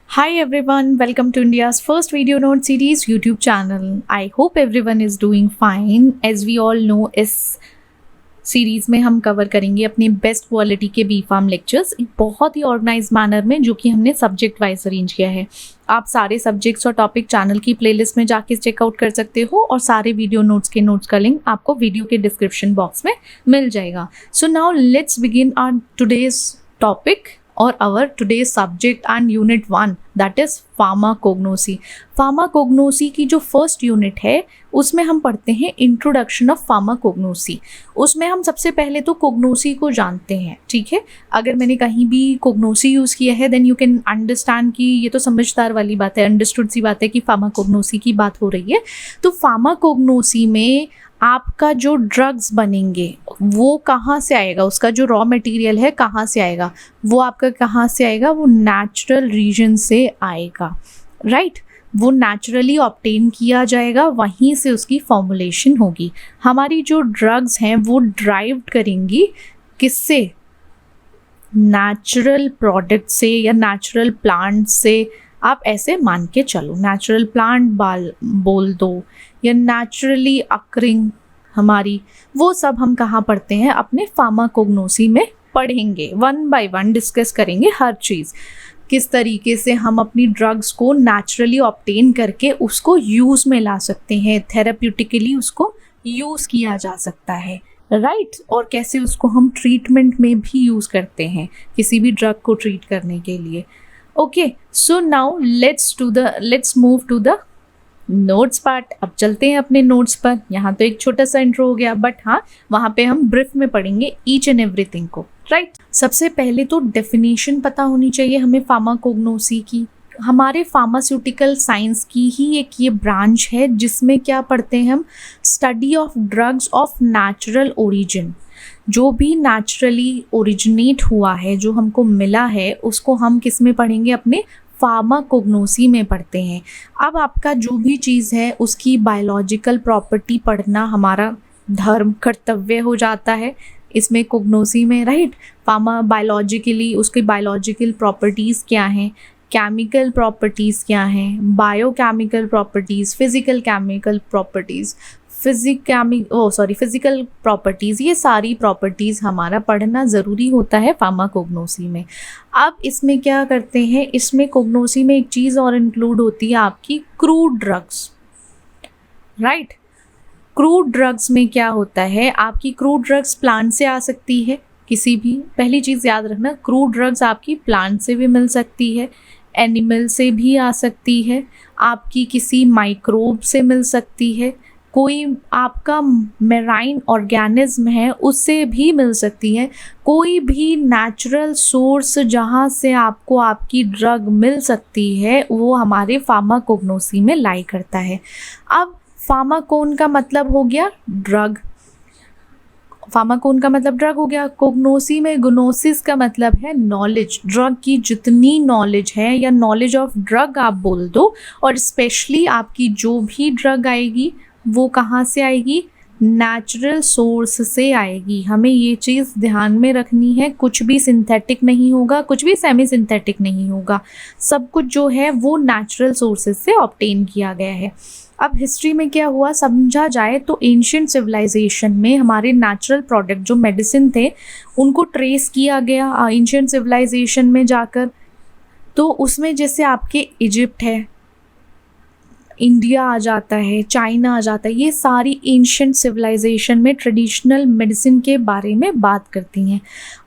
Hi everyone, welcome to India's first video note series YouTube channel. I hope everyone is doing fine. As we all know, इस series में हम cover करेंगे अपने best quality के B farm lectures एक बहुत ही organise manner में, जो कि हमने सब्जेक्ट वाइज अरेंज किया है। आप सारे सब्जेक्ट्स और टॉपिक चैनल की प्लेलिस्ट में जाके चेकआउट कर सकते हो और सारे वीडियो नोट्स के नोट्स का लिंक आपको वीडियो के डिस्क्रिप्शन बॉक्स में मिल जाएगा। So now let's begin our today's topic or our today's subject and unit 1, that is pharmacognosy। pharmacognosy की जो फर्स्ट यूनिट है उसमें हम पढ़ते हैं इंट्रोडक्शन ऑफ pharmacognosy। उसमें हम सबसे पहले तो कोग्नोसी को जानते हैं, ठीक है। अगर मैंने कहीं भी कोग्नोसी यूज़ किया है देन यू कैन अंडरस्टैंड कि ये तो समझदार वाली बात है, अंडरस्टूड सी बात है कि pharmacognosy की बात हो रही है। तो pharmacognosy में आपका जो ड्रग्स बनेंगे वो कहाँ से आएगा, उसका जो रॉ मटेरियल है कहाँ से आएगा, वो आपका कहाँ से आएगा, वो नेचुरल रीजन से आएगा, राइट। वो नेचुरली ऑब्टेन किया जाएगा, वहीं से उसकी फॉर्मुलेशन होगी। हमारी जो ड्रग्स हैं वो ड्राइव करेंगी किससे, नेचुरल प्रोडक्ट से या नेचुरल प्लांट से। आप ऐसे मान के चलो, नेचुरल प्लांट बोल दो या नेचुरली अकरिंग हमारी, वो सब हम कहाँ पढ़ते हैं, अपने फार्माकोग्नोसी में पढ़ेंगे। वन बाय वन डिस्कस करेंगे हर चीज़, किस तरीके से हम अपनी ड्रग्स को नेचुरली ऑब्टेन करके उसको यूज़ में ला सकते हैं, थेराप्यूटिकली उसको यूज़ किया जा सकता है, राइट। और कैसे उसको हम ट्रीटमेंट में भी यूज़ करते हैं, किसी भी ड्रग को ट्रीट करने के लिए। Okay, so now let's move to the notes part. अब चलते हैं अपने नोट्स पर। यहाँ तो एक छोटा सा इंट्रो हो गया, बट हाँ, वहाँ पे हम ब्रीफ में पढ़ेंगे ईच एंड एवरीथिंग को, राइट। सबसे पहले तो डेफिनेशन पता होनी चाहिए हमें फार्माकोग्नोसी की। हमारे फार्मास्यूटिकल साइंस की ही एक ये ब्रांच है जिसमें क्या पढ़ते हैं हम, study of drugs of natural origin. जो भी नेचुरली ओरिजिनेट हुआ है, जो हमको मिला है, उसको हम किस में पढ़ेंगे, अपने फार्माकोग्नोसी में पढ़ते हैं। अब आपका जो भी चीज़ है उसकी बायोलॉजिकल प्रॉपर्टी पढ़ना हमारा धर्म कर्तव्य हो जाता है इसमें, कोग्नोसी में, राइट। बायोलॉजिकली उसकी बायोलॉजिकल प्रॉपर्टीज़ क्या हैं, केमिकल प्रॉपर्टीज़ क्या हैं, biochemical properties, physical chemical properties, physical properties, ये सारी प्रॉपर्टीज़ हमारा पढ़ना ज़रूरी होता है फार्माकोग्नोसी में। अब इसमें क्या करते हैं, इसमें कोग्नोसी में एक चीज़ और इंक्लूड होती है आपकी crude drugs, right. Crude drugs में क्या होता है, आपकी क्रूड ड्रग्स प्लांट से आ सकती है, किसी भी, पहली चीज़ याद रखना, क्रूड ड्रग्स आपकी प्लांट से भी मिल सकती है, एनिमल से भी आ सकती है, आपकी किसी माइक्रोब से मिल सकती है, कोई आपका मेराइन ऑर्गेनिज्म है उससे भी मिल सकती है। कोई भी नेचुरल सोर्स जहाँ से आपको आपकी ड्रग मिल सकती है वो हमारे फार्माकोग्नोसी में लाई करता है। अब फार्माकोन का मतलब हो गया ड्रग, फार्माकोन का मतलब ड्रग हो गया। कोग्नोसी में ग्नोसिस का मतलब है नॉलेज, ड्रग की जितनी नॉलेज है या नॉलेज ऑफ ड्रग आप बोल दो। और स्पेशली आपकी जो भी ड्रग आएगी वो कहाँ से आएगी, नेचुरल सोर्स से आएगी। हमें ये चीज़ ध्यान में रखनी है, कुछ भी सिंथेटिक नहीं होगा, कुछ भी सेमी सिंथेटिक नहीं होगा, सब कुछ जो है वो नेचुरल सोर्सेज से ऑब्टेन किया गया है। अब हिस्ट्री में क्या हुआ समझा जाए तो एंशिएंट सिविलाइजेशन में हमारे नेचुरल प्रोडक्ट जो मेडिसिन थे उनको ट्रेस किया गया एंशिएंट सिविलाइजेशन में जाकर। तो उसमें जैसे आपके इजिप्ट है, इंडिया आ जाता है, चाइना आ जाता है, ये सारी एंशिएंट सिविलाइजेशन में ट्रेडिशनल मेडिसिन के बारे में बात करती हैं।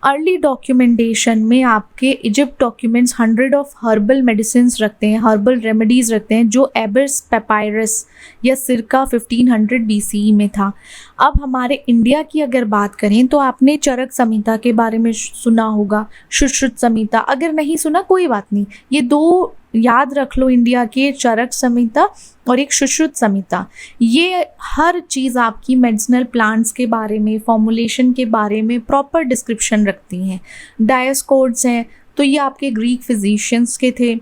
अर्ली डॉक्यूमेंटेशन में आपके Egypt documents 100 of herbal medicine रखते हैं, हर्बल रेमेडीज़ रखते हैं, जो एबर्स पेपायरस या सिरका 1500 BCE में था। अब हमारे इंडिया की अगर बात करें तो आपने चरक संहिता के बारे में सुना होगा, सुश्रुत संहिता, अगर नहीं सुना कोई बात नहीं, ये दो याद रख लो, इंडिया के चरक संहिता और एक सुश्रुत संहिता। ये हर चीज़ आपकी मेडिसिनल प्लांट्स के बारे में, फॉर्मुलेशन के बारे में प्रॉपर डिस्क्रिप्शन रखती हैं। डायस्कोड्स हैं तो ये आपके ग्रीक फिजिशियंस के थे,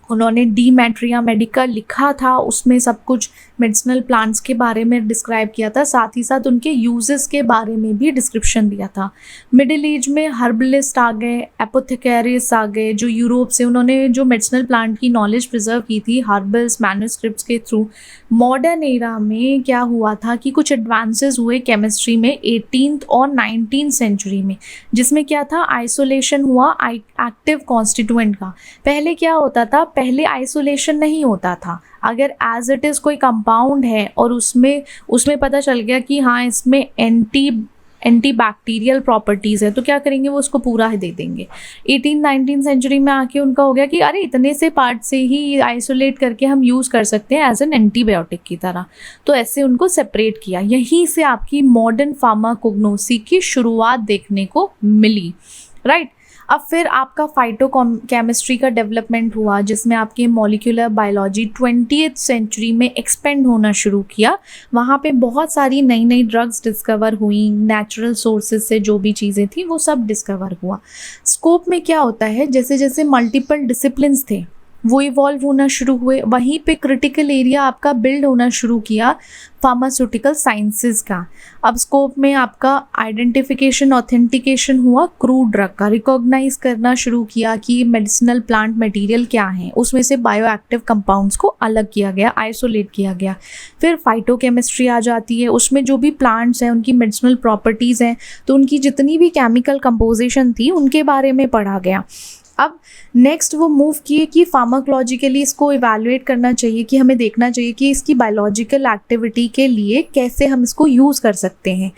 उन्होंने डी मैट्रिया मेडिका लिखा था, उसमें सब कुछ मेडिसिनल प्लांट्स के बारे में डिस्क्राइब किया था, साथ ही साथ उनके यूजेस के बारे में भी डिस्क्रिप्शन दिया था। मिडिल एज में हर्बलिस्ट आ गए, एपोथेकेरिस्ट आ गए, जो यूरोप से उन्होंने जो मेडिसिनल प्लांट की नॉलेज प्रिजर्व की थी हर्बल्स मैन्युस्क्रिप्ट्स के थ्रू। मॉडर्न एरा में क्या हुआ था कि कुछ एडवांसेस हुए केमिस्ट्री में 18th और 19th सेंचुरी में, जिसमें क्या था, आइसोलेशन हुआ एक्टिव कॉन्स्टिट्यूएंट का। पहले क्या होता था, पहले आइसोलेशन नहीं होता था। अगर एज इट इज़ कोई कंपाउंड है और उसमें पता चल गया कि हाँ इसमें एंटी बैक्टीरियल प्रॉपर्टीज़ है, तो क्या करेंगे, वो उसको पूरा ही दे देंगे। 18-19 सेंचुरी में आके उनका हो गया कि अरे इतने से पार्ट से ही आइसोलेट करके हम यूज़ कर सकते हैं एज एन एंटीबायोटिक की तरह, तो ऐसे उनको सेपरेट किया। यहीं से आपकी मॉडर्न फार्माकोग्नोसी की शुरुआत देखने को मिली, राइट। अब फिर आपका फाइटोकेमिस्ट्री का डेवलपमेंट हुआ, जिसमें आपके मॉलिक्यूलर बायोलॉजी 20th सेंचुरी में एक्सपेंड होना शुरू किया। वहाँ पे बहुत सारी नई नई ड्रग्स डिस्कवर हुई, नेचुरल सोर्सेज से जो भी चीज़ें थी वो सब डिस्कवर हुआ। स्कोप में क्या होता है, जैसे जैसे मल्टीपल डिसिप्लिन्स थे वो इवॉल्व होना शुरू हुए, वहीं पे क्रिटिकल एरिया आपका बिल्ड होना शुरू किया फार्मास्यूटिकल साइंसेज का। अब स्कोप में आपका आइडेंटिफिकेशन, ऑथेंटिकेशन हुआ क्रूड ड्रग का, रिकॉग्नाइज करना शुरू किया कि मेडिसिनल प्लांट मटेरियल क्या है, उसमें से बायोएक्टिव कंपाउंड्स को अलग किया गया, आइसोलेट किया गया। फिर फाइटोकेमिस्ट्री आ जाती है, उसमें जो भी प्लांट्स हैं उनकी मेडिसिनल प्रॉपर्टीज़ हैं, तो उनकी जितनी भी केमिकल कंपोजिशन थी उनके बारे में पढ़ा गया। अब नेक्स्ट वो मूव किए कि फार्माकोलॉजिकली इसको इवैल्यूएट करना चाहिए, कि हमें देखना चाहिए कि इसकी बायोलॉजिकल एक्टिविटी के लिए कैसे हम इसको यूज़ कर सकते हैं।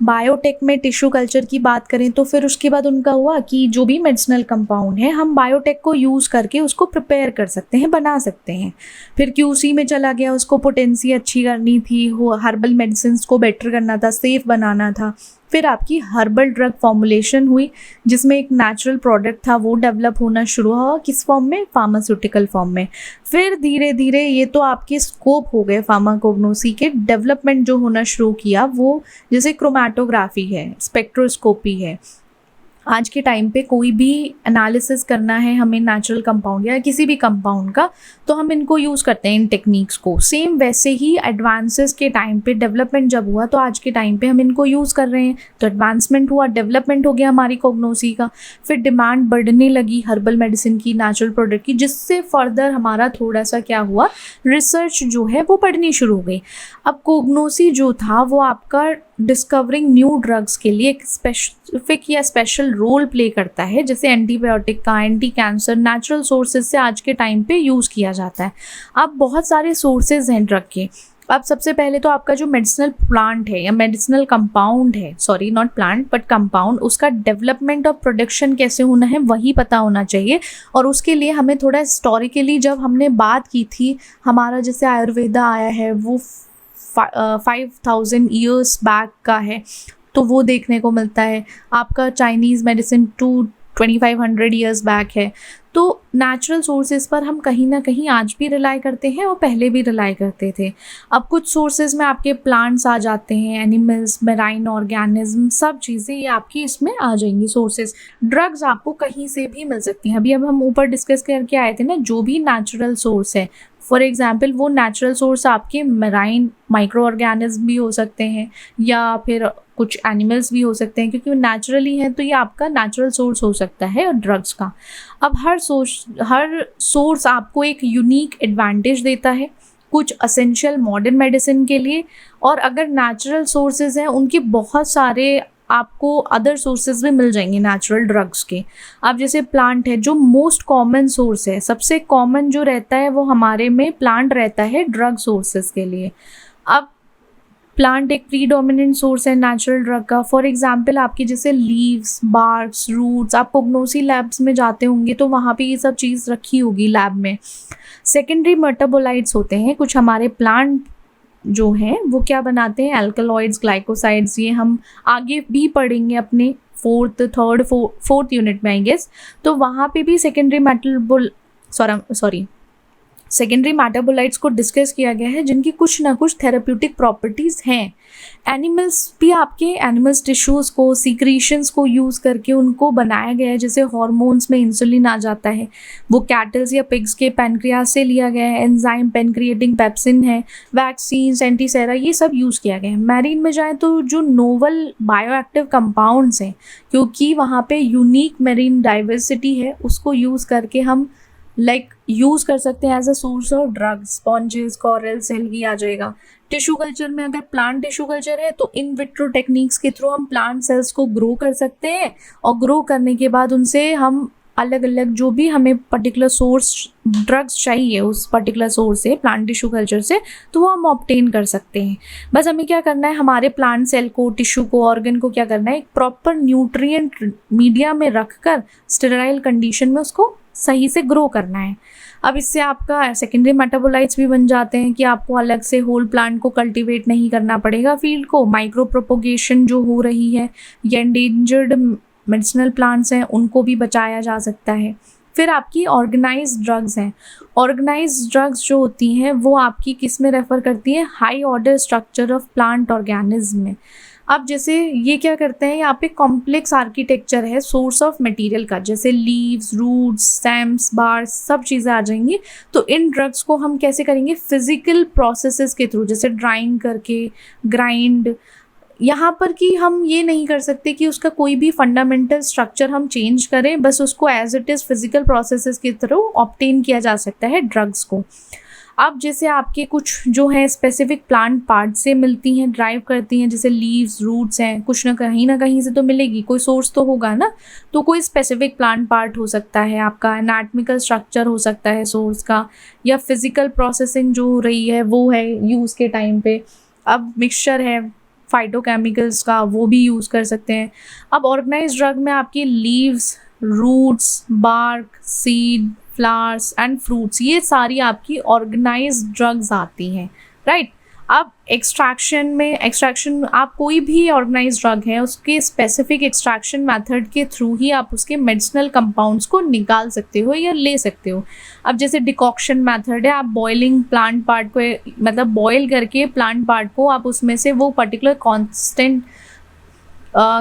बायोटेक में टिश्यू कल्चर की बात करें तो फिर उसके बाद उनका हुआ कि जो भी मेडिसिनल कंपाउंड है हम बायोटेक को यूज़ करके उसको प्रिपेयर कर सकते हैं, बना सकते हैं। फिर क्यूसी में चला गया, उसको पोटेंसी अच्छी करनी थी, हर्बल मेडिसिन को बेटर करना था, सेफ बनाना था। फिर आपकी हर्बल ड्रग फॉर्मुलेशन हुई, जिसमें एक नेचुरल प्रोडक्ट था वो डेवलप होना शुरू हुआ, किस फॉर्म में, फार्मास्यूटिकल फॉर्म में। फिर धीरे धीरे ये तो आपके स्कोप हो गए फार्माकोग्नोसी के। डेवलपमेंट जो होना शुरू किया वो जैसे क्रोमैटोग्राफी है, स्पेक्ट्रोस्कोपी है। आज के टाइम पे कोई भी एनालिसिस करना है हमें नेचुरल कंपाउंड या किसी भी कंपाउंड का, तो हम इनको यूज़ करते हैं इन टेक्निक्स को। सेम वैसे ही एडवांसेस के टाइम पे डेवलपमेंट जब हुआ तो आज के टाइम पे हम इनको यूज़ कर रहे हैं, तो एडवांसमेंट हुआ, डेवलपमेंट हो गया हमारी कोग्नोसी का। फिर डिमांड बढ़ने लगी हर्बल मेडिसिन की, नेचुरल प्रोडक्ट की, जिससे फर्दर हमारा थोड़ा सा क्या हुआ, रिसर्च जो है वो बढ़नी शुरू हो गई। अब कोग्नोसी जो था वो आपका डिस्कवरिंग न्यू ड्रग्स के लिए एक स्पेसिफिक या स्पेशल रोल प्ले करता है, जैसे एंटीबायोटिक का, एंटी कैंसर, नेचुरल सोर्सेज से आज के टाइम पे यूज़ किया जाता है। अब बहुत सारे सोर्सेज हैं ड्रग के। अब सबसे पहले तो आपका जो मेडिसिनल प्लांट है या मेडिसिनल कंपाउंड है, sorry not plant but compound, उसका डेवलपमेंट और प्रोडक्शन कैसे होना है वही पता होना चाहिए। और उसके लिए हमें थोड़ा हिस्टोरिकली, जब हमने बात की थी, हमारा जैसे आयुर्वेदा आया है वो 5000 ईयर्स बैक का है, तो वो देखने को मिलता है। आपका चाइनीज़ मेडिसिन 2500 ईयर्स बैक है। तो नेचुरल सोर्सेज पर हम कहीं ना कहीं आज भी रिलाई करते हैं और पहले भी रिलाई करते थे। अब कुछ सोर्सेज में आपके प्लांट्स आ जाते हैं, एनिमल्स, मेराइन ऑर्गेनिज्म, सब चीज़ें ये आपकी इसमें आ जाएंगी सोर्सेज। ड्रग्स आपको कहीं से भी मिल सकती हैं। अब हम ऊपर डिस्कस करके आए थे ना, जो भी नेचुरल सोर्स है, फॉर एग्जाम्पल वो नेचुरल सोर्स आपके मेराइन माइक्रो ऑर्गेनिज्म भी हो सकते हैं या फिर कुछ एनिमल्स भी हो सकते हैं, क्योंकि वो नेचुरली हैं, तो ये आपका नेचुरल सोर्स हो सकता है ड्रग्स का। अब हर सोर्स आपको एक यूनिक एडवांटेज देता है, कुछ असेंशियल मॉडर्न मेडिसिन के लिए। और अगर नेचुरल सोर्सेज हैं उनके बहुत सारे आपको अदर सोर्सेज भी मिल जाएंगे नेचुरल ड्रग्स के। अब जैसे प्लांट है जो मोस्ट कॉमन सोर्स है, सबसे कॉमन जो रहता है वो हमारे में प्लांट रहता है ड्रग सोर्सेज के लिए। अब प्लांट एक प्रीडोमिनेंट सोर्स है नेचुरल ड्रग का। फॉर एग्जांपल आपकी जैसे लीव्स, बार्क्स, रूट्स, आप कोग्नोसी लैब्स में जाते होंगे तो वहाँ पे ये सब चीज़ रखी होगी लैब में। सेकेंडरी मेटाबोलाइट्स होते हैं कुछ हमारे प्लांट जो हैं, वो क्या बनाते हैं, अल्कलॉइड्स, ग्लाइकोसाइड्स। ये हम आगे भी पढ़ेंगे अपने फोर्थ यूनिट में आई गेस। तो वहाँ पे भी सेकेंडरी मेटाबोलाइट्स को डिस्कस किया गया है जिनकी कुछ ना कुछ थेरेप्यूटिक प्रॉपर्टीज़ हैं। एनिमल्स भी आपके एनिमल्स टिश्यूज़ को सीक्रीशंस को यूज़ करके उनको बनाया गया है, जैसे हॉर्मोन्स में इंसुलिन आ जाता है, वो कैटल्स या पिग्स के पैनक्रियास से लिया गया है। एंजाइम पेनक्रिएटिंग पेप्सिन है, वैक्सीन्स, एंटीसेरा, ये सब यूज़ किया गया है। मैरीन में जाएँ तो जो नोवल बायोएक्टिव कंपाउंड्स हैं, क्योंकि वहाँ पे यूनिक मैरीन डाइवर्सिटी है, उसको यूज़ करके हम यूज़ कर सकते हैं as a source of drugs. Sponges, coral cell ही आ जाएगा। टिश्यू कल्चर में अगर प्लांट टिश्यू कल्चर है तो इन विट्रो टेक्निक्स के थ्रू हम प्लांट सेल्स को ग्रो कर सकते हैं, और ग्रो करने के बाद उनसे हम अलग अलग जो भी हमें पर्टिकुलर सोर्स ड्रग्स चाहिए उस पर्टिकुलर सोर्स से, प्लांट टिश्यू कल्चर से, तो वो हम ऑब्टेन कर सकते हैं। बस हमें क्या करना है, हमारे प्लांट सेल को, टिश्यू को, ऑर्गन को क्या करना है, एक प्रॉपर न्यूट्रिएंट मीडिया में रखकर स्टेराइल कंडीशन में उसको सही से ग्रो करना है। अब इससे आपका सेकेंडरी मेटाबोलाइट्स भी बन जाते हैं कि आपको अलग से होल प्लांट को कल्टीवेट नहीं करना पड़ेगा फील्ड को। माइक्रो प्रोपोगेशन जो हो रही है या एंडेंजर्ड मेडिसिनल प्लांट्स हैं उनको भी बचाया जा सकता है। फिर आपकी ऑर्गेनाइज्ड ड्रग्स हैं। ऑर्गेनाइज्ड ड्रग्स जो होती हैं वो आपकी किस में रेफ़र करती है, high order structure of plant organism में। अब जैसे ये क्या करते हैं, यहाँ पे कॉम्प्लेक्स आर्किटेक्चर है सोर्स ऑफ मटेरियल का, जैसे लीव्स, रूट्स, स्टेम्स, बार्स, सब चीज़ें आ जाएंगी। तो इन ड्रग्स को हम कैसे करेंगे, फिजिकल प्रोसेसेस के थ्रू, जैसे ड्राइंग करके, ग्राइंड। यहाँ पर कि हम ये नहीं कर सकते कि उसका कोई भी फंडामेंटल स्ट्रक्चर हम चेंज करें, बस उसको as it is physical processes के थ्रू ऑब्टेन किया जा सकता है ड्रग्स को। अब जैसे आपके कुछ जो है स्पेसिफिक प्लांट पार्ट से मिलती हैं, ड्राइव करती हैं, जैसे लीव्स, रूट्स हैं, कुछ ना कहीं से तो मिलेगी, कोई सोर्स तो होगा ना। तो कोई स्पेसिफिक प्लांट पार्ट हो सकता है, आपका एनाटॉमिकल स्ट्रक्चर हो सकता है सोर्स का, या फिजिकल प्रोसेसिंग जो हो रही है वो है यूज़ के टाइम पे। अब मिक्सचर है फाइटोकेमिकल्स का, वो भी यूज़ कर सकते हैं। अब ऑर्गेनाइज्ड ड्रग में आपकी leaves, roots, bark, seed, flowers and fruits, ये सारी आपकी ऑर्गेनाइज्ड ड्रग्स आती हैं, राइट। अब एक्सट्रैक्शन आप कोई भी ऑर्गेनाइज्ड ड्रग है उसके स्पेसिफिक एक्सट्रैक्शन मेथड के थ्रू ही आप उसके मेडिसिनल कंपाउंड्स को निकाल सकते हो या ले सकते हो। अब जैसे डिकॉक्शन मेथड है, आप बॉइलिंग प्लांट पार्ट को, मतलब बॉयल करके प्लांट पार्ट को आप उसमें से वो पर्टिकुलर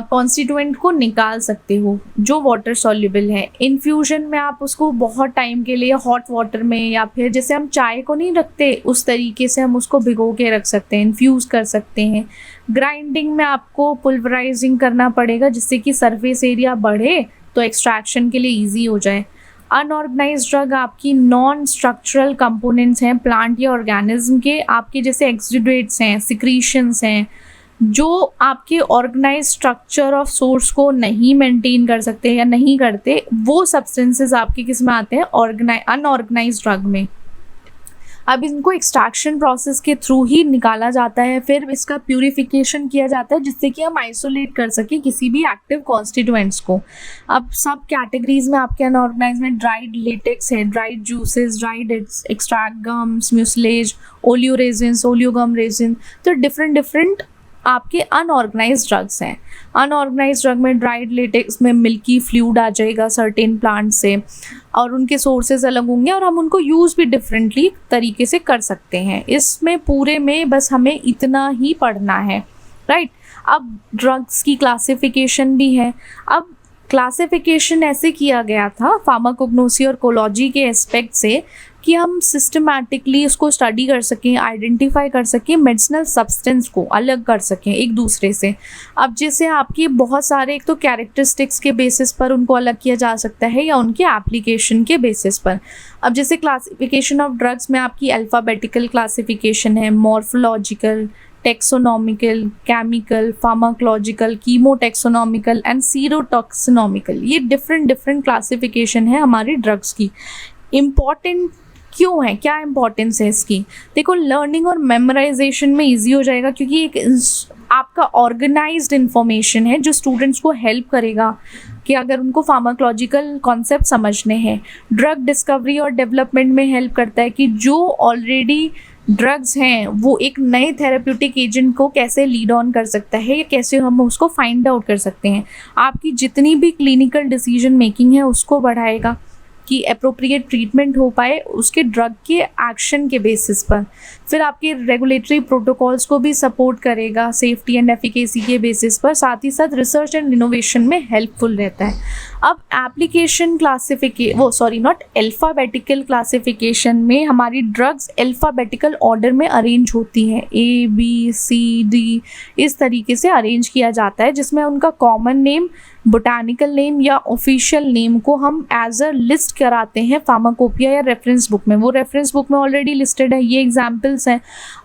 कॉन्स्टिट्यूएंट को निकाल सकते हो जो वाटर सॉल्युबल है। इन्फ्यूजन में आप उसको बहुत टाइम के लिए हॉट वाटर में, या फिर जैसे हम चाय को नहीं रखते उस तरीके से हम उसको भिगो के रख सकते हैं, इन्फ्यूज़ कर सकते हैं। ग्राइंडिंग में आपको पुल्वराइजिंग करना पड़ेगा जिससे कि सरफेस एरिया बढ़े तो एक्सट्रैक्शन के लिए ईजी हो जाए। अनऑर्गेनाइज्ड ड्रग आपकी नॉन स्ट्रक्चरल कंपोनेंट्स हैं प्लांट या ऑर्गेनिज्म के, आपके जैसे एक्सुडेट्स हैं, सिक्रीशंस हैं, जो आपके ऑर्गेनाइज स्ट्रक्चर ऑफ सोर्स को नहीं मेंटेन कर सकते या नहीं करते, वो सब्सटेंसेस आपके किस में आते हैं, अनऑर्गेनाइज्ड ड्रग में। अब इनको एक्सट्रैक्शन प्रोसेस के थ्रू ही निकाला जाता है, फिर इसका प्यूरिफिकेशन किया जाता है जिससे कि हम आइसोलेट कर सकें किसी भी एक्टिव कॉन्स्टिट्यूएंट्स को। अब सब कैटेगरीज में आपके अनऑर्गेनाइज में ड्राइड लेटेक्स है, dried juices, dried extract gums, mucilage, oleo resins, oleogum resin, तो डिफरेंट आपके अनऑर्गेनाइज्ड ड्रग्स हैं। अनऑर्गेनाइज्ड ड्रग में ड्राइड लेटेक्स में मिल्की फ्लूइड आ जाएगा सर्टेन प्लांट से, और उनके सोर्सेज अलग होंगे और हम उनको यूज़ भी डिफरेंटली तरीके से कर सकते हैं। इसमें पूरे में बस हमें इतना ही पढ़ना है, राइट। अब ड्रग्स की क्लासिफिकेशन भी है। अब क्लासिफिकेशन ऐसे किया गया था फार्माकोग्नोसी और कोलॉजी के एस्पेक्ट से कि हम सिस्टमैटिकली उसको स्टडी कर सकें, आइडेंटिफाई कर सकें, मेडिसिनल सब्सटेंस को अलग कर सकें एक दूसरे से। अब जैसे आपकी बहुत सारे, एक तो कैरेक्टरिस्टिक्स के बेसिस पर उनको अलग किया जा सकता है या उनके एप्लीकेशन के बेसिस पर। अब जैसे क्लासिफिकेशन ऑफ ड्रग्स में आपकी अल्फ़ाबेटिकल क्लासिफिकेशन है, morphological, taxonomical, chemical, pharmacological, chemotaxonomical and serotaxonomical. ये डिफरेंट क्लासिफिकेशन है हमारी ड्रग्स की। इम्पॉर्टेंट क्यों है, क्या इम्पोर्टेंस है इसकी? देखो, लर्निंग और मेमोराइजेशन में इजी हो जाएगा क्योंकि एक आपका ऑर्गेनाइज्ड इन्फॉर्मेशन है जो स्टूडेंट्स को हेल्प करेगा कि अगर उनको फार्माकोलॉजिकल कॉन्सेप्ट समझने हैं। ड्रग डिस्कवरी और डेवलपमेंट में हेल्प करता है कि जो ऑलरेडी ड्रग्स हैं वो एक नए थेरेप्यूटिक एजेंट को कैसे लीड ऑन कर सकता है या कैसे हम उसको फाइंड आउट कर सकते हैं। आपकी जितनी भी क्लिनिकल डिसीजन मेकिंग है उसको बढ़ाएगा आपकी अप्रोप्रिएट ट्रीटमेंट हो पाए उसके ड्रग के एक्शन के बेसिस पर। फिर आपके रेगुलेटरी प्रोटोकॉल्स को भी सपोर्ट करेगा सेफ्टी एंड एफिकेसी के बेसिस पर, साथ ही साथ रिसर्च एंड इनोवेशन में हेल्पफुल रहता है। अब एप्लीकेशन अल्फ़ाबेटिकल क्लासिफिकेशन में हमारी ड्रग्स अल्फ़ाबेटिकल ऑर्डर में अरेंज होती हैं, ABCD इस तरीके से अरेंज किया जाता है, जिसमें उनका कॉमन नेम, बोटानिकल नेम या ऑफिशियल नेम को हम एज अ लिस्ट कराते हैं फार्माकोपिया या रेफरेंस बुक में। वो रेफरेंस बुक में ऑलरेडी लिस्टेड है, ये एग्जाम्पल्स हैं।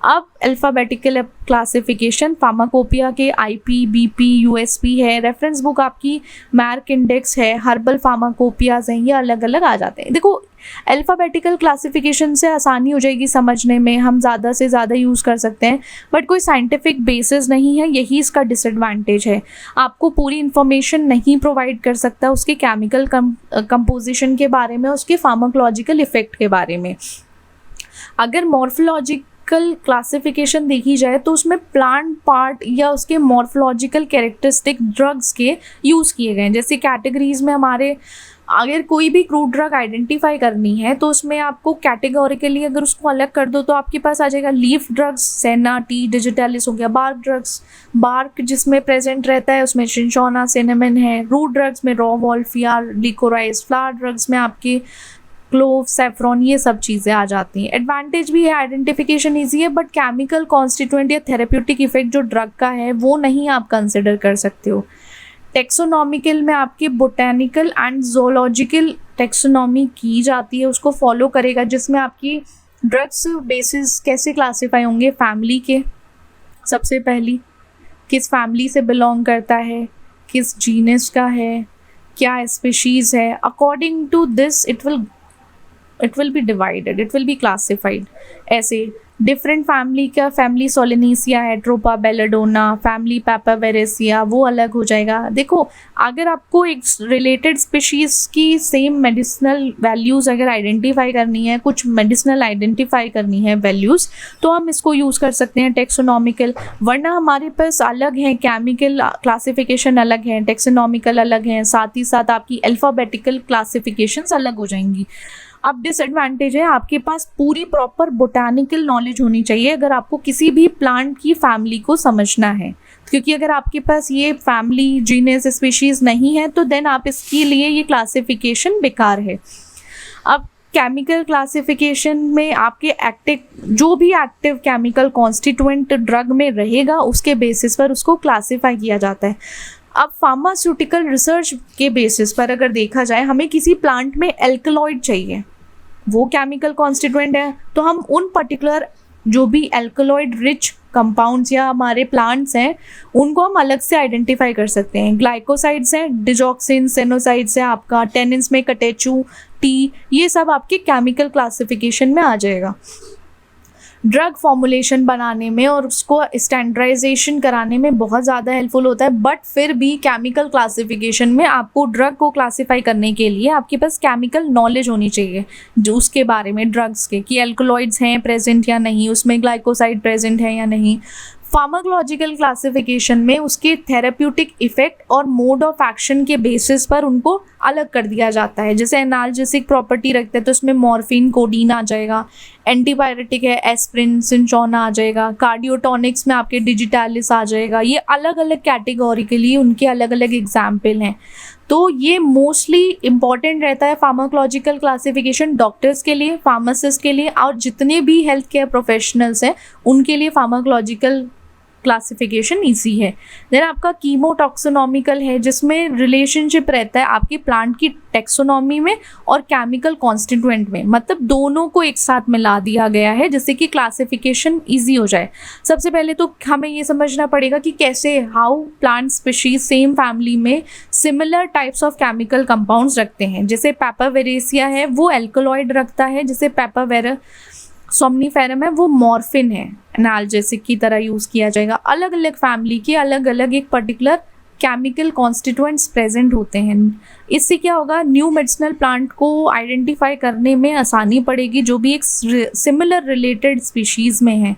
अब अल्फ़ाबेटिकल क्लासिफिकेशन फार्माकोपिया के IP, BP, USP है, रेफरेंस बुक आपकी मैर्क इंडेक्स है, हर्बल फार्माकोपियाज हैं, ये अलग अलग आ जाते हैं। देखो अल्फ़ाबेटिकल क्लासिफिकेशन से आसानी हो जाएगी समझने में, हम ज़्यादा से ज़्यादा यूज़ कर सकते हैं, बट कोई साइंटिफिक बेसिस नहीं है, यही इसका डिसएडवांटेज है। आपको पूरी इन्फॉर्मेशन नहीं प्रोवाइड कर सकता उसके केमिकल कंपोजिशन के बारे में, उसके फार्माकोलॉजिकल इफ़ेक्ट के बारे में। अगर मॉर्फोलॉजिकल क्लासिफिकेशन देखी जाए तो उसमें प्लांट पार्ट या उसके मॉर्फोलॉजिकल कैरेक्टरिस्टिक ड्रग्स के यूज़ किए गए हैं। जैसे कैटेगरीज में हमारे अगर कोई भी क्रूड ड्रग आइडेंटिफाई करनी है तो उसमें आपको कैटेगोरिकली अगर उसको अलग कर दो तो आपके पास आ जाएगा लीफ ड्रग्स, सेना, टी डिजिटलिस हो गया, बार्क ड्रग्स, बार्क जिसमें प्रेजेंट रहता है उसमें सिंचोना, सिनेमन है, रूट ड्रग्स में रॉ वॉल्फियार, लिकोराइज, फ्लावर ड्रग्स में आपके क्लोव, सेफ्रॉन, ये सब चीज़ें आ जाती हैं। एडवांटेज भी है, आइडेंटिफिकेशन ईजी है, बट केमिकल कॉन्स्टिट्यूएंट या थेरेप्यूटिक इफेक्ट जो ड्रग का है वो नहीं आप कंसिडर कर सकते हो। टेक्सोनॉमिकल में आपके बोटेनिकल एंड जोलॉजिकल टेक्सोनॉमी की जाती है, उसको फॉलो करेगा, जिसमें आपकी ड्रग्स बेसिस कैसे क्लासीफाई होंगे, फैमिली के, सबसे पहली किस फैमिली से बिलोंग करता है, किस जीनस का है, क्या स्पीशीज़ है, according to this it will be divided, it will be classified। ऐसे डिफरेंट फैमिली का, फैमिली सोलेनेसिया है, ट्रोपा बेलाडोना, फैमिली पैपावेरेसिया, वो अलग हो जाएगा। देखो अगर आपको एक रिलेटेड स्पीशीज़ की सेम मेडिसिनल वैल्यूज़ अगर आइडेंटिफाई करनी है, कुछ मेडिसिनल आइडेंटिफाई करनी है वैल्यूज़, तो हम इसको यूज़ कर सकते हैं टेक्सोनॉमिकल, वरना हमारे पास अलग हैं, केमिकल क्लासिफिकेशन अलग है, टेक्सोनॉमिकल अलग हैं, साथ ही साथ आपकी अल्फ़ाबेटिकल क्लासिफिकेशंस अलग हो जाएंगी। अब डिसएडवांटेज है, आपके पास पूरी प्रॉपर बोटानिकल नॉलेज होनी चाहिए अगर आपको किसी भी प्लांट की फैमिली को समझना है, क्योंकि अगर आपके पास ये फैमिली, जीनस, स्पीशीज़ नहीं है तो देन आप इसके लिए ये क्लासिफिकेशन बेकार है। अब केमिकल क्लासिफिकेशन में आपके जो भी एक्टिव केमिकल कॉन्स्टिट्यूएंट ड्रग में रहेगा उसके बेसिस पर उसको क्लासीफाई किया जाता है। अब फार्मास्यूटिकल रिसर्च के बेसिस पर अगर देखा जाए, हमें किसी प्लांट में एल्कलॉइड चाहिए, वो केमिकल कॉन्स्टिट्यूएंट है, तो हम उन पर्टिकुलर जो भी एल्कलॉइड रिच कंपाउंड्स या हमारे प्लांट्स हैं उनको हम अलग से आइडेंटिफाई कर सकते हैं। ग्लाइकोसाइड्स हैं, डिजॉक्सिन, सेनोसाइड्स है आपका, टेनिन्स में कटेचू, टी, ये सब आपके केमिकल क्लासिफिकेशन में आ जाएगा। ड्रग फॉर्मुलेशन बनाने में और उसको स्टैंडर्डाइजेशन कराने में बहुत ज़्यादा हेल्पफुल होता है, बट फिर भी केमिकल क्लासिफिकेशन में आपको ड्रग को क्लासीफाई करने के लिए आपके पास केमिकल नॉलेज होनी चाहिए जो उसके बारे में, ड्रग्स के, कि एल्कलॉइड्स हैं प्रेजेंट या नहीं, उसमें ग्लाइकोसाइड प्रेजेंट है या नहीं। फार्माकोलॉजिकल क्लासिफिकेशन में उसके थेरेप्यूटिक इफेक्ट और मोड ऑफ एक्शन के बेसिस पर उनको अलग कर दिया जाता है। जैसे एनाल्जेसिक प्रॉपर्टी रखते हैं तो उसमें मॉर्फिन, कोडीन आ जाएगा, एंटीबायोटिक है एस्प्रिन, सिंचोना आ जाएगा, कार्डियोटॉनिक्स में आपके डिजिटालिस आ जाएगा। ये अलग अलग कैटेगरी के लिए उनके अलग अलग एग्जाम्पल हैं। तो ये मोस्टली इम्पॉर्टेंट रहता है फार्माकोलॉजिकल क्लासिफिकेशन डॉक्टर्स के लिए, फार्मासिस्ट के लिए, और जितने भी हेल्थ केयर प्रोफेशनल्स हैं उनके लिए फार्माकोलॉजिकल क्लासिफिकेशन इजी है। देन आपका कीमोटॉक्सोनॉमिकल है, जिसमें रिलेशनशिप रहता है आपकी प्लांट की टेक्सोनॉमी में और केमिकल कॉन्स्टिट्यूएंट में, मतलब दोनों को एक साथ मिला दिया गया है जिससे कि क्लासिफिकेशन इजी हो जाए। सबसे पहले तो हमें ये समझना पड़ेगा कि कैसे, how plant species same family में similar types of chemical compounds रखते हैं। जैसे पैपावेरेसिया है वो एल्कलॉइड रखता है, जैसे पैपावेरा सोमनीफेरम है वो मॉर्फिन है, एनाल्जेसिक की तरह यूज़ किया जाएगा। अलग अलग फैमिली के अलग अलग एक पर्टिकुलर केमिकल कॉन्स्टिट्यूएंट्स प्रेजेंट होते हैं। इससे क्या होगा, न्यू मेडिसिनल प्लांट को आइडेंटिफाई करने में आसानी पड़ेगी जो भी एक सिमिलर रिलेटेड स्पीशीज़ में है।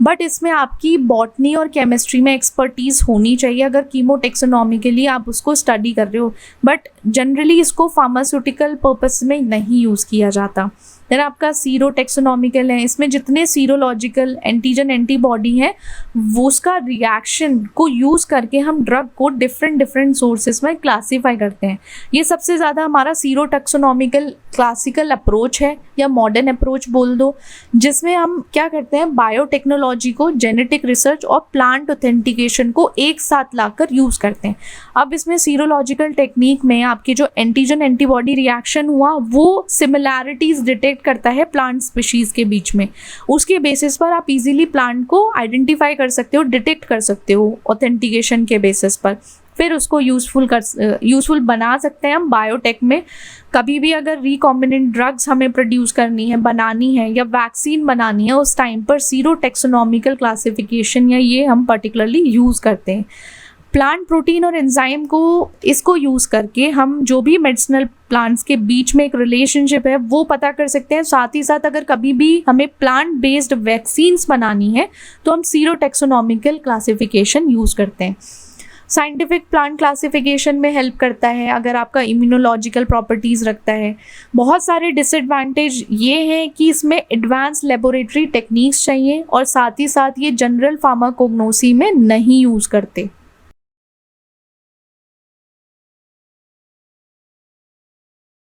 बट इसमें आपकी बॉटनी और केमिस्ट्री में एक्सपर्टीज़ होनी चाहिए अगर कीमोटेक्सोनॉमी के लिए आप उसको स्टडी कर रहे हो। बट जनरली इसको फार्मास्यूटिकल पर्पस में नहीं यूज़ किया जाता। देन आपका सीरो टेक्सोनॉमिकल है, इसमें जितने सीरोलॉजिकल एंटीजन एंटीबॉडी हैं वो उसका रिएक्शन को यूज़ करके हम ड्रग को डिफरेंट सोर्सेस में क्लासीफाई करते हैं। ये सबसे ज़्यादा हमारा सीरो टेक्सोनॉमिकल क्लासिकल अप्रोच है या मॉडर्न अप्रोच बोल दो, जिसमें हम क्या करते हैं, बायोटेक्नोलॉजी को, जेनेटिक रिसर्च और प्लांट ऑथेंटिकेशन को एक साथ लाकर यूज़ करते हैं। अब इसमें सीरोलॉजिकल टेक्निक में आपके जो एंटीजन एंटीबॉडी रिएक्शन हुआ वो सिमिलैरिटीज़ डिटेक्ट करता है प्लांट स्पीशीज़ के बीच में। उसके बेसिस पर आप इजीली प्लांट को आइडेंटिफाई कर सकते हो, डिटेक्ट कर सकते हो ऑथेंटिकेशन के बेसिस पर। फिर उसको यूज़फुल बना सकते हैं हम बायोटेक में। कभी भी अगर रिकॉम्बिनेंट ड्रग्स हमें प्रोड्यूस करनी है, बनानी है या वैक्सीन बनानी है, उस टाइम पर सीरो टेक्सोनॉमिकल क्लासिफिकेशन या ये हम पर्टिकुलरली यूज़ करते हैं। प्लांट प्रोटीन और एंजाइम को इसको यूज़ करके हम जो भी मेडिसिनल प्लांट्स के बीच में एक रिलेशनशिप है वो पता कर सकते हैं। साथ ही साथ अगर कभी भी हमें प्लांट बेस्ड वैक्सीन्स बनानी है तो हम सीरो टेक्सोनॉमिकल क्लासिफिकेशन यूज़ करते हैं। साइंटिफिक प्लांट क्लासिफिकेशन में हेल्प करता है अगर आपका इम्यूनोलॉजिकल प्रॉपर्टीज़ रखता है। बहुत सारे डिसएडवांटेज ये हैं कि इसमें एडवांस लेबोरेटरी टेक्निक्स चाहिए और साथ ही साथ ये जनरल फार्माकोग्नोसी में नहीं यूज़ करते।